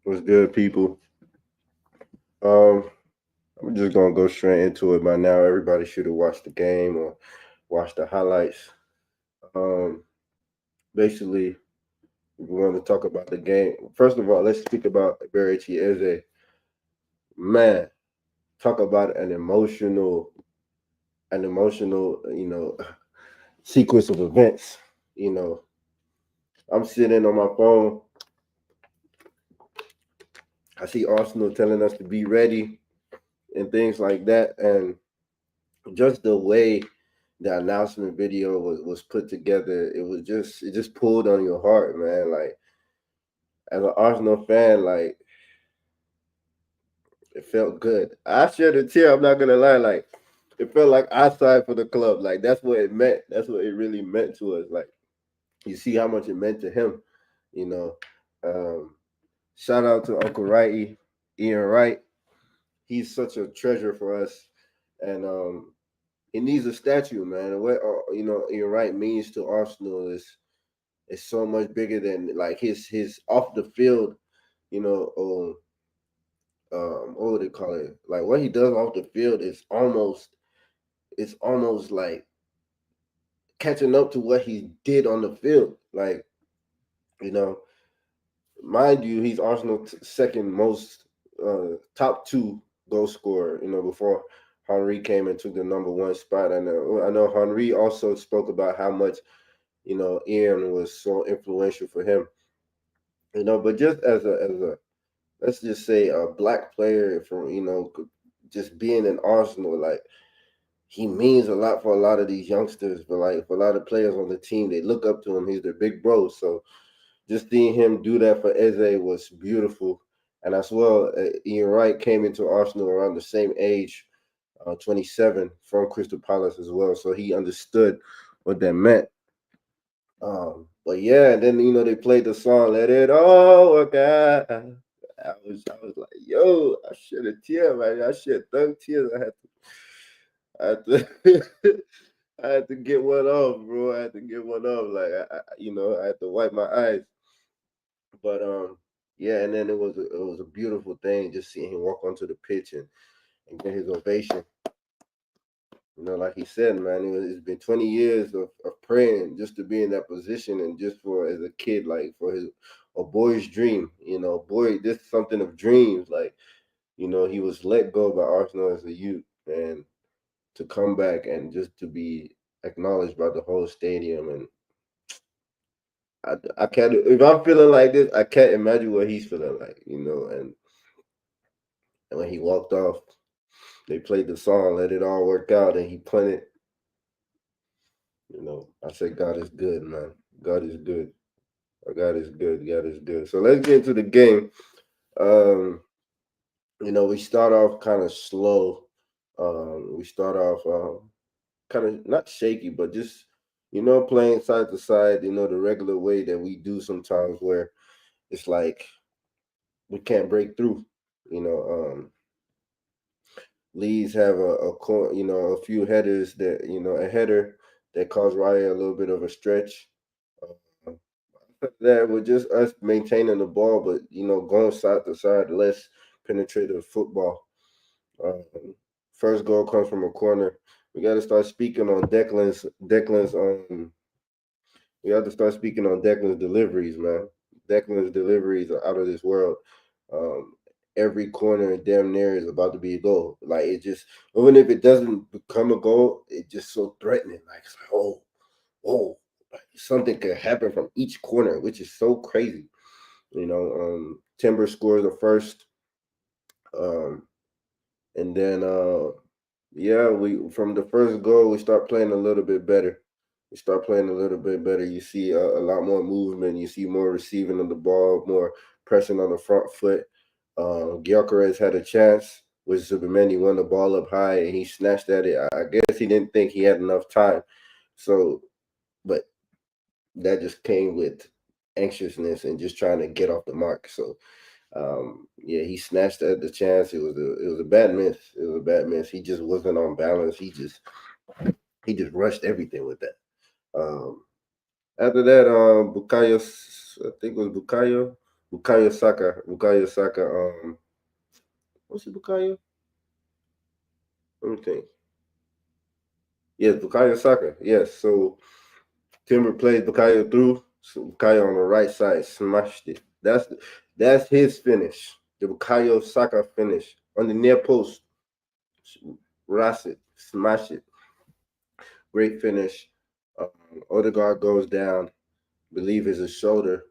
What's good, people? Um, I'm just gonna go straight into it by now. Everybody should have watched the game or watched the highlights. Um, Basically, we want to talk about the game. First of all, let's speak about EBERE EZE. Man, talk about an emotional sequence of events. You know, I'm sitting on my phone. I see Arsenal telling us to be ready and things like that, and just the way the announcement video was put together, it just pulled on your heart, man. Like as an Arsenal fan, like it felt good. I shed a tear. I'm not gonna lie. Like it felt like I signed for the club. Like that's what it meant. That's what it really meant to us. Like you see how much it meant to him. You know. Um, Shout out to Uncle Righty, Ian Wright. He's such a treasure for us, and he needs a statue, man. And what Ian Wright means to Arsenal is so much bigger than like his off the field, you know, what would they call it? Like what he does off the field is almost like catching up to what he did on the field. Like, you know, mind you, he's Arsenal's second most top two goal scorer, before Henry came and took the number one spot. I know Henry also spoke about how much, Ian was so influential for him. But just as a let's just say a black player from just being in Arsenal, like he means a lot for a lot of these youngsters, but like for a lot of players on the team, they look up to him. He's their big bro. So just seeing him do that for Eze was beautiful. And as well, Ian Wright came into Arsenal around the same age, 27, from Crystal Palace as well. So he understood what that meant. But yeah, and then they played the song "Let It All Work Out." I was like, yo, I shed a tear, man. I shed 30 tears. I had to I had to get one off, bro. I had to get one off. Like I had to wipe my eyes. But yeah, and then it was a beautiful thing just seeing him walk onto the pitch and get his ovation. Like he said, man, it's been 20 years of praying just to be in that position and just for as a kid, like for a boy's dream, boy, this is something of dreams. Like, he was let go by Arsenal as a youth and to come back and just to be acknowledged by the whole stadium. And I can't, if I'm feeling like this, I can't imagine what he's feeling like, and when he walked off, they played the song, Let It All Work Out, and he punted. I say God is good, man. God is good. God is good. God is good. So let's get into the game. Um, we start off kind of slow. We start off kind of not shaky, but just playing side to side. The regular way that we do sometimes, where it's like we can't break through. You know, Leeds have a few headers a header that caused Raya a little bit of a stretch. Uh, that was just us maintaining the ball, but going side to side, less penetrative football. Um, First goal comes from a corner. We got to start speaking on Declan's. We have to start speaking on Declan's deliveries, man. Declan's deliveries are out of this world. Um, every corner damn near is about to be a goal. Like it just, even if it doesn't become a goal, it's just so threatening. Like it's like, oh, like something could happen from each corner, which is so crazy. Timber scores the first, um, and then yeah, we from the first goal we start playing a little bit better. We start playing a little bit better. You see a lot more movement. You see more receiving of the ball, more pressing on the front foot. Gyökeres had a chance with Zubimendi won the ball up high and he snatched at it. I guess he didn't think he had enough time. So, but that just came with anxiousness and just trying to get off the mark. So, yeah, he snatched at the chance. It was a bad miss. It was a bad miss. He just wasn't on balance. He just rushed everything with that. After that, Bukayo, I think it was Bukayo. Bukayo Saka. What's it, Bukayo? Let me think. Yes, Bukayo Saka. Yes. So Timber played Bukayo through. So Bukayo on the right side smashed it. That's his finish. The Bukayo Saka finish on the near post. Ras it, smash it. Great finish. Odegaard goes down. Believe it's a shoulder.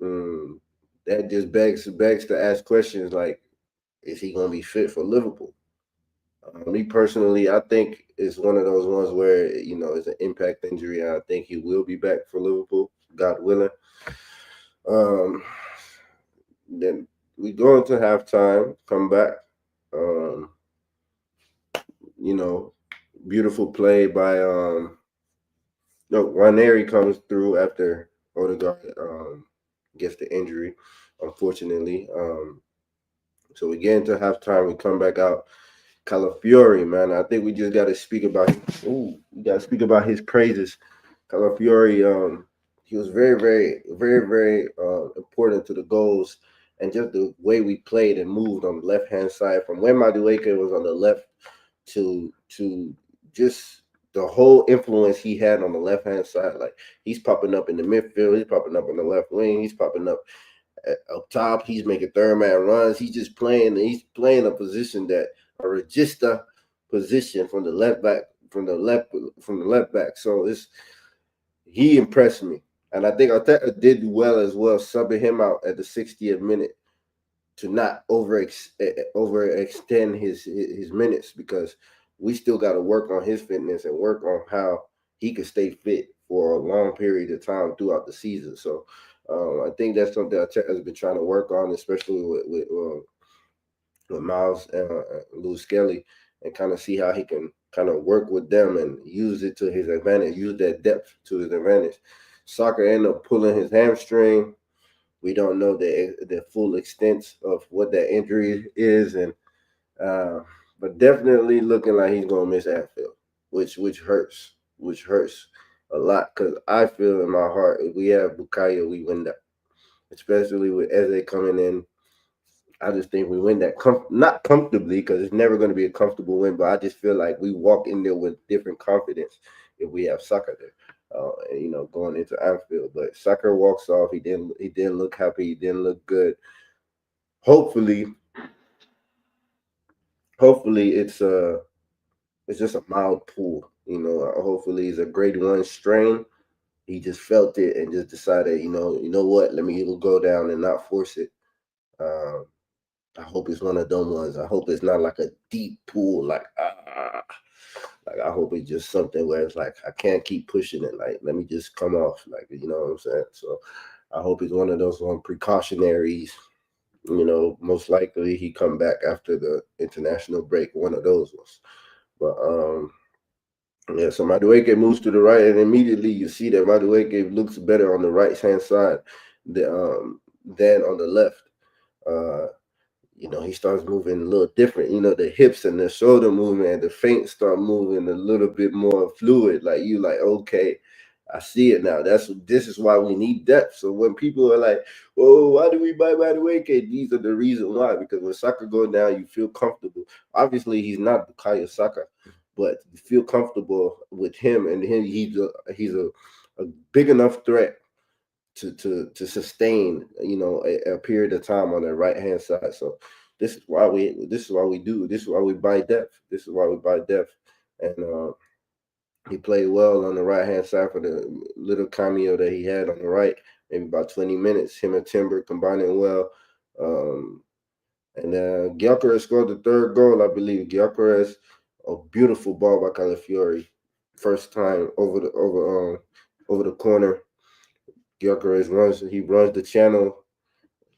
Um, that just begs to ask questions like, is he going to be fit for Liverpool? Me personally, I think it's one of those ones where it's an impact injury. And I think he will be back for Liverpool, God willing. Um, then we go into halftime, come back. Um, you know, beautiful play by no, Ranieri comes through after Odegaard gets the injury, unfortunately. So we get into halftime, we come back out. Calafiori, man, I think we just got to speak about. We got to speak about his praises. Calafiori, he was very, very, very, very important to the goals and just the way we played and moved on the left hand side from when Madueke was on the left to just the whole influence he had on the left hand side. Like he's popping up in the midfield, he's popping up in the left wing, he's popping up up top. He's making third man runs. He's just playing. He's playing a position that a regista position from the left back from the left back. So he impressed me, and I think Arteta did well as well, subbing him out at the 60th minute to not overextend his minutes because we still got to work on his fitness and work on how he could stay fit for a long period of time throughout the season. So I think that's something Arteta has been trying to work on, especially with Miles and Lou Skelly, and kind of see how he can kind of work with them and use it to his advantage, use that depth to his advantage. Soccer ended up pulling his hamstring. We don't know the full extent of what that injury is, and uh, but definitely looking like he's gonna miss Anfield, which hurts a lot because I feel in my heart if we have Bukayo, we win that, especially with Eze coming in. I just think we win that not comfortably because it's never going to be a comfortable win, but I just feel like we walk in there with different confidence if we have Saka there. Going into Anfield, but Saka walks off. He didn't look happy. He didn't look good. Hopefully, hopefully it's just a mild pull. Hopefully it's a grade one strain. He just felt it and just decided, what, let me go down and not force it. Um, I hope it's one of them ones. I hope it's not like a deep pool, like I hope it's just something where it's like I can't keep pushing it. Like let me just come off, like you know what I'm saying. So I hope it's one of those one precautionaries. Most likely he come back after the international break, one of those ones. But yeah, so Madueke moves to the right, and immediately you see that Madueke looks better on the right hand side than on the left. Uh, he starts moving a little different. The hips and the shoulder movement and the feint start moving a little bit more fluid. Like you, like okay, I see it now. This is why we need depth. So when people are like, "Oh, why do we buy by the way?" Okay, these are the reason why. Because when Saka go down, you feel comfortable. Obviously, he's not Bukayo Saka, but you feel comfortable with him, and him. He's a big enough threat to sustain a period of time on the right hand side. So this is why we buy depth. This is why we buy depth. And he played well on the right hand side for the little cameo that he had on the right, maybe about 20 minutes. Him and Timber combining well. Um, and Gyökeres scored the third goal, I believe. Gyökeres, a beautiful ball by Calafiori, first time over the corner. Gyökeres runs the channel,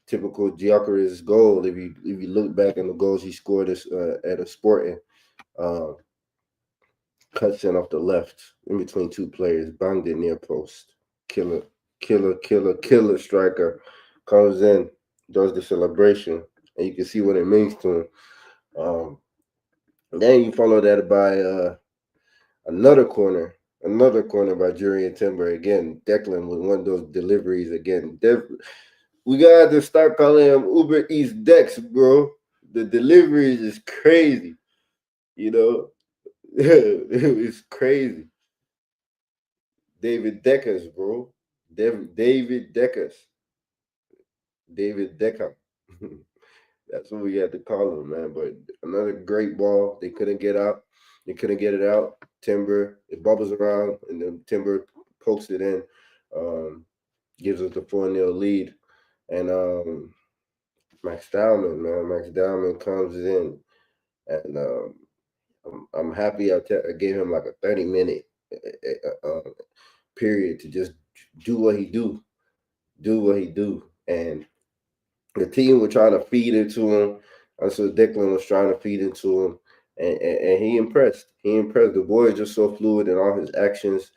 typical Gyökeres goal. If you look back in the goals he scored at a Sporting, uh, cuts in off the left in between two players, banged it near post. Killer, killer striker comes in, does the celebration, and you can see what it means to him. Um, then you follow that by another corner, by Julian Timber again. Declan with one of those deliveries again. We gotta to start calling him Uber Eats Dex, bro. The deliveries is crazy. You know, it's crazy. David Deckers, bro. David Deckers. David Deckham. That's what we had to call him, man. But another great ball. They couldn't get out. They couldn't get it out. Timber, it bubbles around, and then Timber pokes it in, um, gives us the 4-0 lead. And Max Dowman, man. Max Dowman comes in, and I'm happy I gave him like a 30-minute period to just do what he do. And the team was trying to feed into him. So Declan was trying to feed into him, and he impressed. He impressed. The boy is just so fluid in all his actions,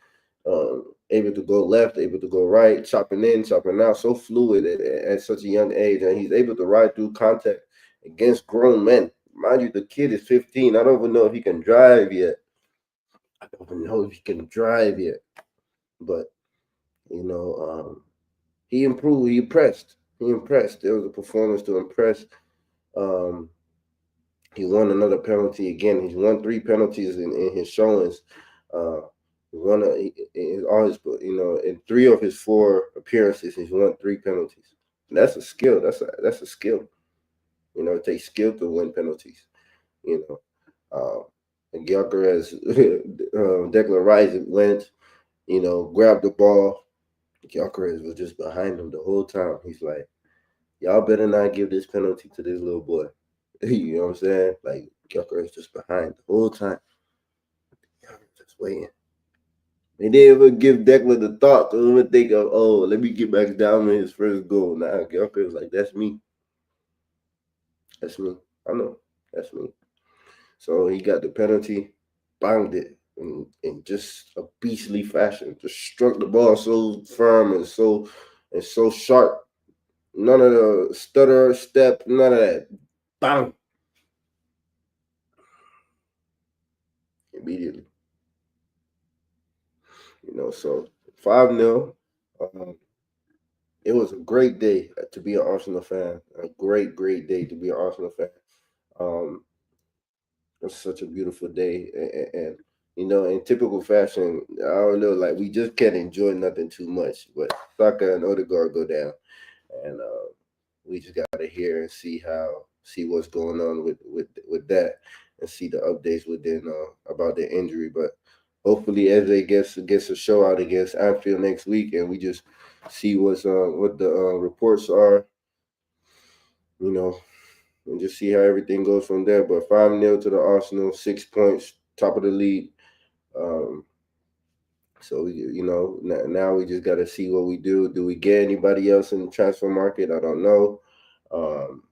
able to go left, able to go right, chopping in, chopping out, so fluid at such a young age, and he's able to ride through contact against grown men. Mind you, the kid is 15. I don't even know if he can drive yet. I don't even know if he can drive yet. But you know, he improved. He impressed. He impressed. There was a performance to impress. Um, he won another penalty again. He's won 3 penalties in his showings. Uh, in all his, in 3 of his 4 appearances, he's won 3 penalties. And that's a skill. That's a skill. It takes skill to win penalties. You know, and Gyökeres, Declan Rice went. Grabbed the ball. Gyökeres was just behind him the whole time. He's like, y'all better not give this penalty to this little boy. You know what I'm saying? Like, Gyökeres just behind the whole time. Just waiting. They didn't even give Declan the thought to even think of, oh, let me get back down with his first goal. Nah, Gyökeres like, that's me. That's me. I know. That's me. So he got the penalty, banged it in just a beastly fashion. Just struck the ball so firm and so sharp. None of the stutter, step, none of that. Bang! Immediately. So 5-0. It was a great day to be an Arsenal fan. A great, great day to be an Arsenal fan. Um, it was such a beautiful day. And in typical fashion, I don't know, like we just can't enjoy nothing too much. But Saka and Odegaard go down. And we just got to hear and see what's going on with that, and see the updates within about the injury. But hopefully, Eze gets a show out against Anfield next week, and we just see what the reports are, you know, and just see how everything goes from there. But 5-0 to the Arsenal, 6 points, top of the league. Um, so now we just got to see what we do. Do we get anybody else in the transfer market? I don't know. Um,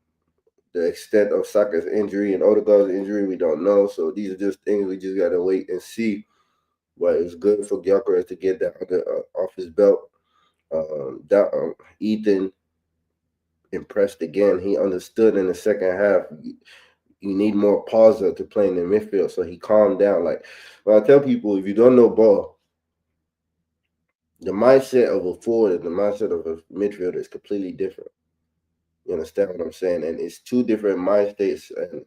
the extent of Saka's injury and Odegaard's injury, we don't know. So these are just things we just got to wait and see. But it's good for Gyökeres to get that off his belt. Ethan impressed again. He understood in the second half. You need more pausa to play in the midfield. So he calmed down. Like, I tell people, if you don't know ball, the mindset of a forward and the mindset of a midfielder is completely different. You understand what I'm saying? And it's two different mind states, and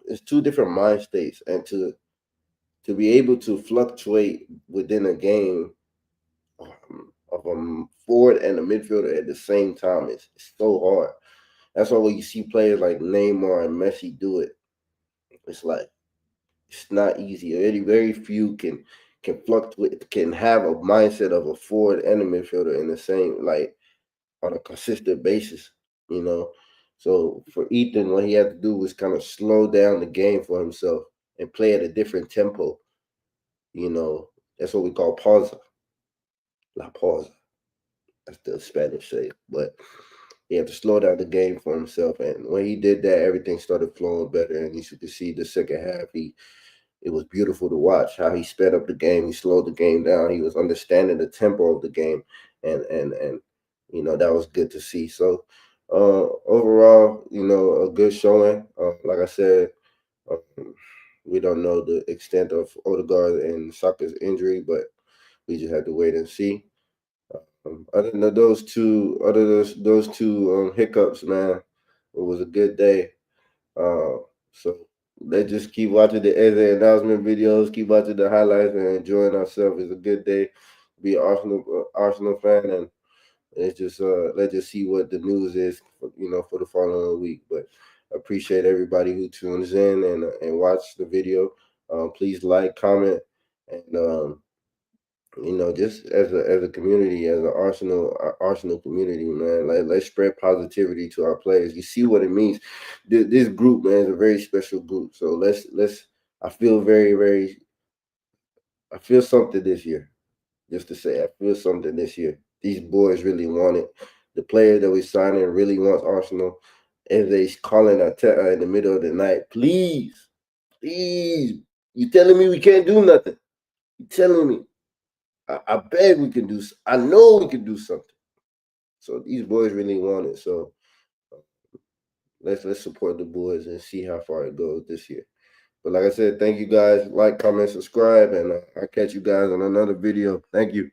it's two different mind states, and to be able to fluctuate within a game of a forward and a midfielder at the same time is so hard. That's why when you see players like Neymar and Messi do it, it's like it's not easy. Very few can fluctuate, can have a mindset of a forward and a midfielder in the same, like, on a consistent basis. You know, so for Ethan, what he had to do was kind of slow down the game for himself and play at a different tempo. That's what we call pausa. La pausa. That's the Spanish say. But he had to slow down the game for himself. And when he did that, everything started flowing better. And you could see the second half, it was beautiful to watch how he sped up the game. He slowed the game down. He was understanding the tempo of the game. And that was good to see. So overall, a good showing. Like I said, um, we don't know the extent of Odegaard and Saka's injury, but we just have to wait and see. Other those two hiccups, man, it was a good day. Uh, so let's just keep watching the EZE announcement videos, keep watching the highlights, and enjoying ourselves. It's a good day. Be an Arsenal fan, and let's just see what the news is, for the following week. But I appreciate everybody who tunes in and watch the video. Please like, comment, and just as a community, as an Arsenal community, man, let's spread positivity to our players. You see what it means. This group, man, is a very special group. So let's. I feel very. I feel something this year. Just to say, I feel something this year. These boys really want it. The player that we signing really wants Arsenal. And they calling Arteta in the middle of the night, please. You telling me we can't do nothing? You telling me? I beg we can do. I know we can do something. So these boys really want it. So let's support the boys and see how far it goes this year. But like I said, thank you guys. Like, comment, subscribe, and I'll catch you guys on another video. Thank you.